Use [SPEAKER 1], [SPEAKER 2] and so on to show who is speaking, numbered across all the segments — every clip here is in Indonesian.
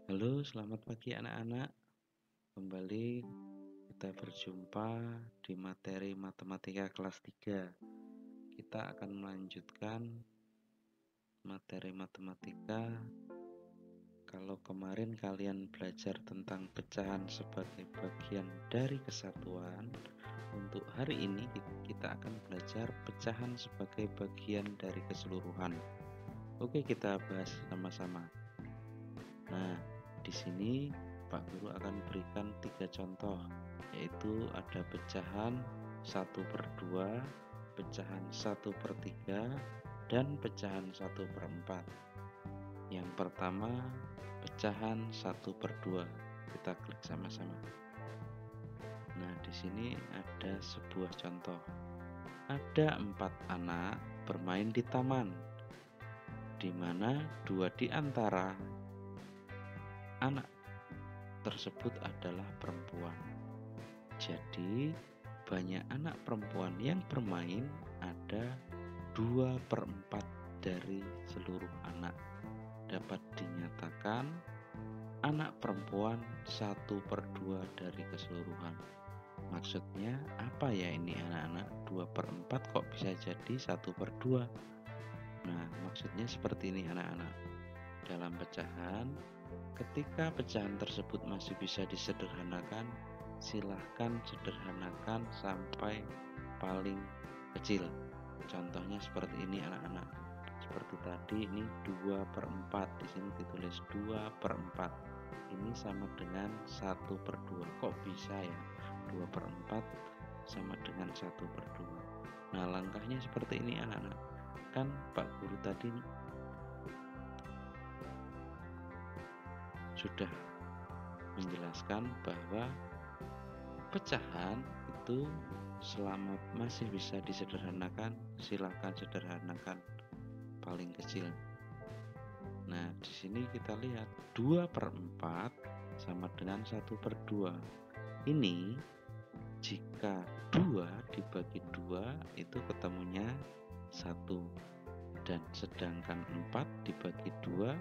[SPEAKER 1] Halo, selamat pagi anak-anak. Kembali kita berjumpa di materi matematika kelas 3. Kita akan melanjutkan materi matematika. Kalau kemarin kalian belajar tentang pecahan sebagai bagian dari kesatuan, untuk hari ini kita akan belajar pecahan sebagai bagian dari keseluruhan. Oke, kita bahas sama-sama. Nah, di sini Pak Guru akan berikan 3 contoh, yaitu ada pecahan 1/2, pecahan 1/3, dan pecahan 1/4. Yang pertama, pecahan 1/2. Kita klik sama-sama. Nah, di sini ada sebuah contoh. Ada 4 anak bermain di taman, di mana 2 di antara anak tersebut adalah perempuan. Jadi banyak anak perempuan yang bermain ada 2/4 dari seluruh anak. Dapat dinyatakan anak perempuan 1/2 dari keseluruhan. Maksudnya apa ya ini anak-anak? 2/4 kok bisa jadi 1/2? Nah, maksudnya seperti ini anak-anak. Dalam pecahan, ketika pecahan tersebut masih bisa disederhanakan, silahkan sederhanakan sampai paling kecil. Contohnya seperti ini anak-anak. Seperti tadi ini 2/4. Di sini ditulis 2/4. Ini sama dengan 1/2. Kok bisa ya? 2/4 sama dengan 1/2. Nah, langkahnya seperti ini anak-anak. Kan Pak Guru tadi sudah menjelaskan bahwa pecahan itu selama masih bisa disederhanakan, silakan sederhanakan paling kecil. Nah, di sini kita lihat 2/4 sama dengan 1/2. Ini jika 2 dibagi 2 itu ketemunya 1. Dan sedangkan 4 dibagi 2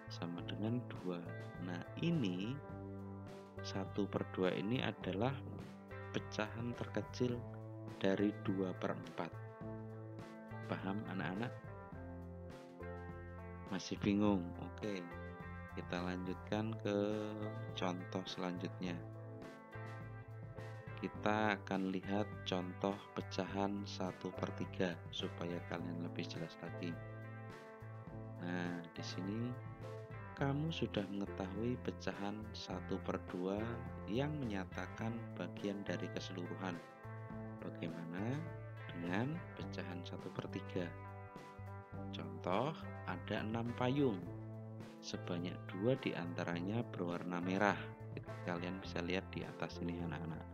[SPEAKER 1] sama dengan 2. Nah, ini 1/2 ini adalah pecahan terkecil dari 2/4. Paham anak-anak? Masih bingung? Oke, kita lanjutkan ke contoh selanjutnya. Kita akan lihat contoh pecahan 1/3 supaya kalian lebih jelas lagi. Nah, di sini kamu sudah mengetahui pecahan 1/2 yang menyatakan bagian dari keseluruhan. Bagaimana dengan pecahan 1/3? Contoh, ada 6 payung. Sebanyak 2 diantaranya berwarna merah. Kalian bisa lihat di atas ini anak-anak.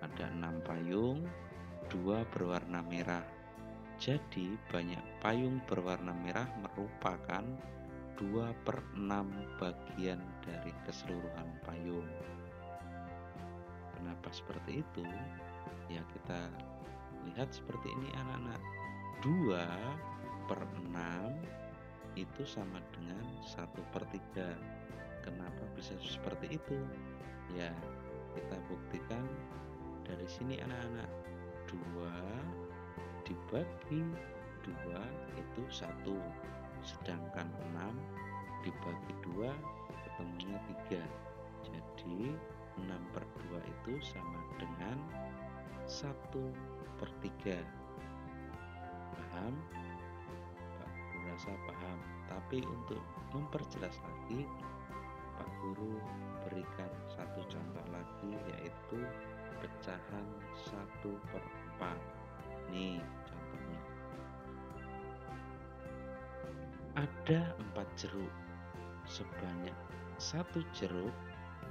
[SPEAKER 1] Ada 6 payung, 2 berwarna merah. Jadi banyak payung berwarna merah merupakan 2/6 bagian dari keseluruhan payung. Kenapa seperti itu? Ya, kita lihat seperti ini anak-anak. 2/6 itu sama dengan 1/3. Kenapa bisa seperti itu? Ya, kita buktikan dari sini anak-anak. 2 dibagi 2 itu 1. Sedangkan 6 dibagi 2 ketemunya 3. Jadi 6/2 itu sama dengan 1/3. Paham? Pak Guru rasa paham. Tapi untuk memperjelas lagi, Pak Guru berikan satu contoh lagi, yaitu pecahan 1/4. Nih contohnya. Ada 4 jeruk. Sebanyak 1 jeruk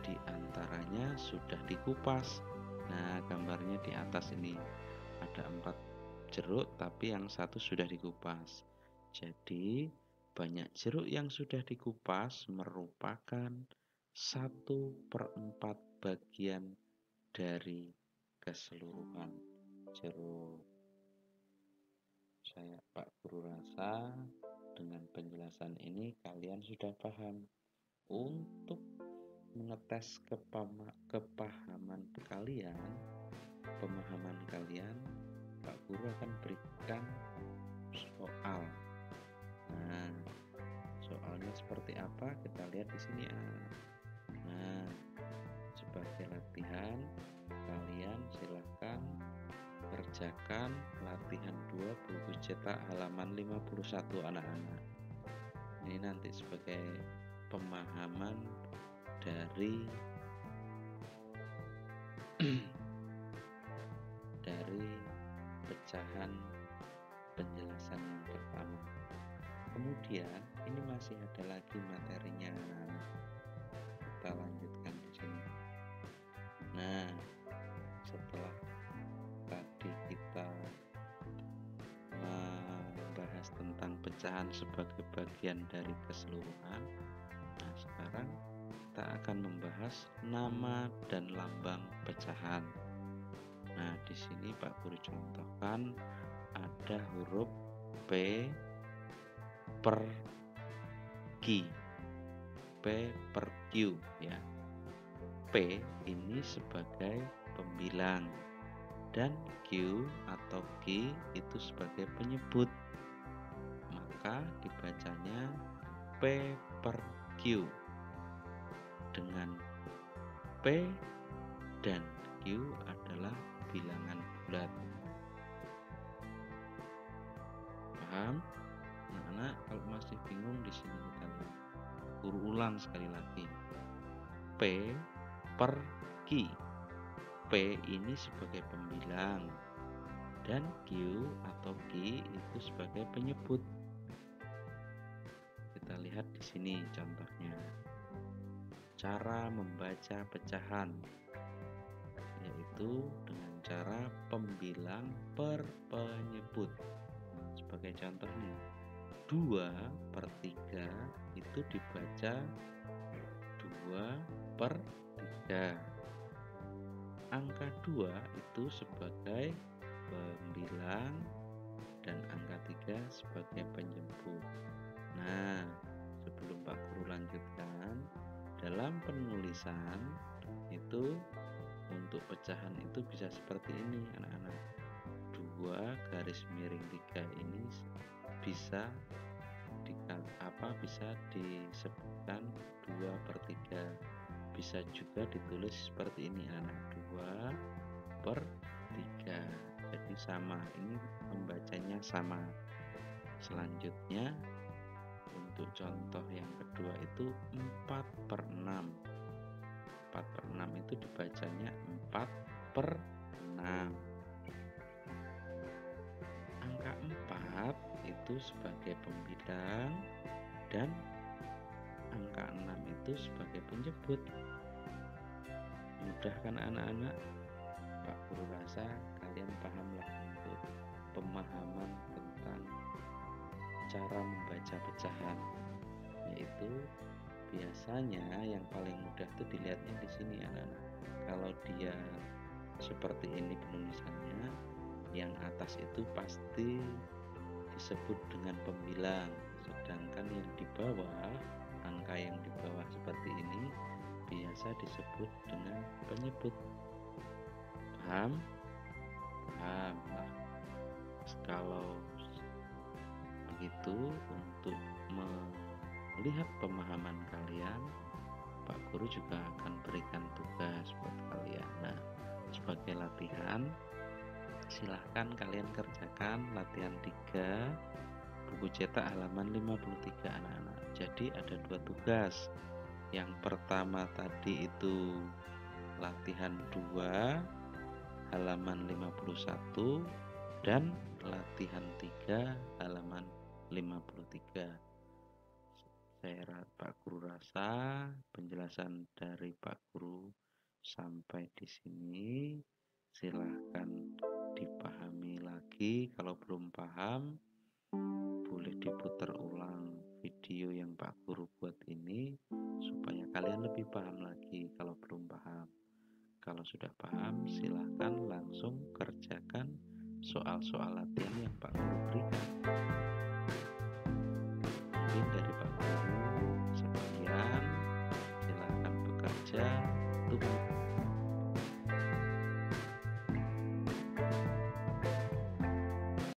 [SPEAKER 1] diantaranya sudah dikupas. Nah, gambarnya di atas ini ada 4 jeruk, tapi yang 1 sudah dikupas. Jadi banyak jeruk yang sudah dikupas merupakan 1/4 bagian dari keseluruhan jeruk. Pak Guru rasa dengan penjelasan ini kalian sudah paham. Untuk mengetes kepahaman kalian, pemahaman kalian, Pak Guru akan berikan soal. Nah, soalnya seperti apa? Kita lihat di sini. Nah, sebagai latihan, kalian silahkan kerjakan latihan 2 buku cetak halaman 51 anak-anak. Ini nanti sebagai pemahaman dari pecahan penjelasan yang pertama. Kemudian ini masih ada lagi materinya anak-anak. Kita lanjutkan di sini. Nah, setelah tadi kita membahas tentang pecahan sebagai bagian dari keseluruhan, nah sekarang kita akan membahas nama dan lambang pecahan. Nah, di sini Pak Guru contohkan ada huruf P per Q. P per Q ya. P ini sebagai pembilang dan Q atau Q itu sebagai penyebut. Maka dibacanya P per Q. Dengan P dan Q adalah bilangan bulat. Paham? Anak-anak, kalau masih bingung di sini kita lihat. Guru ulang sekali lagi. P per Q. P ini sebagai pembilang dan Q atau Q itu sebagai penyebut. Kita lihat di sini contohnya. Cara membaca pecahan yaitu dengan cara pembilang per penyebut. Sebagai contoh nih, 2/3 itu dibaca 2/3. Angka 2 itu sebagai pembilang dan angka 3 sebagai penyebut. Nah, sebelum Pak Guru lanjutkan, dalam penulisan itu untuk pecahan itu bisa seperti ini anak-anak. 2/3 ini bisa disebutkan 2/3. Bisa juga ditulis seperti ini anak, 2/3. Jadi sama, ini membacanya sama. Selanjutnya untuk contoh yang kedua itu 4/6. 4/6 itu dibacanya 4/6. Angka 4 itu sebagai pembilang dan angka 6 itu sebagai penyebut. Mudah kan anak-anak? Pak Guru rasa kalian pahamlah untuk pemahaman tentang cara membaca pecahan, yaitu biasanya yang paling mudah itu dilihatnya di sini anak-anak. Kalau dia seperti ini penulisannya, yang atas itu pasti disebut dengan pembilang, sedangkan yang di bawah, angka yang di bawah seperti ini biasa disebut dengan penyebut. Paham? Paham. Nah, kalau begitu, untuk melihat pemahaman kalian, Pak Guru juga akan berikan tugas buat kalian. Nah, sebagai latihan, silahkan kalian kerjakan latihan 3 buku cetak halaman 53 anak-anak. Jadi ada 2 tugas. Yang pertama tadi itu latihan 2 halaman 51 dan latihan 3 halaman 53. Pak Guru rasa penjelasan dari Pak Guru sampai di sini. Silahkan dipahami lagi. Kalau belum paham, boleh diputar ulang video yang Pak Guru buat ini supaya kalian lebih paham lagi kalau belum paham. Kalau sudah paham, silahkan langsung kerjakan soal-soal latihan yang Pak Guru berikan. Mungkin dari Pak Guru sekian, silahkan bekerja. wabarakatuh.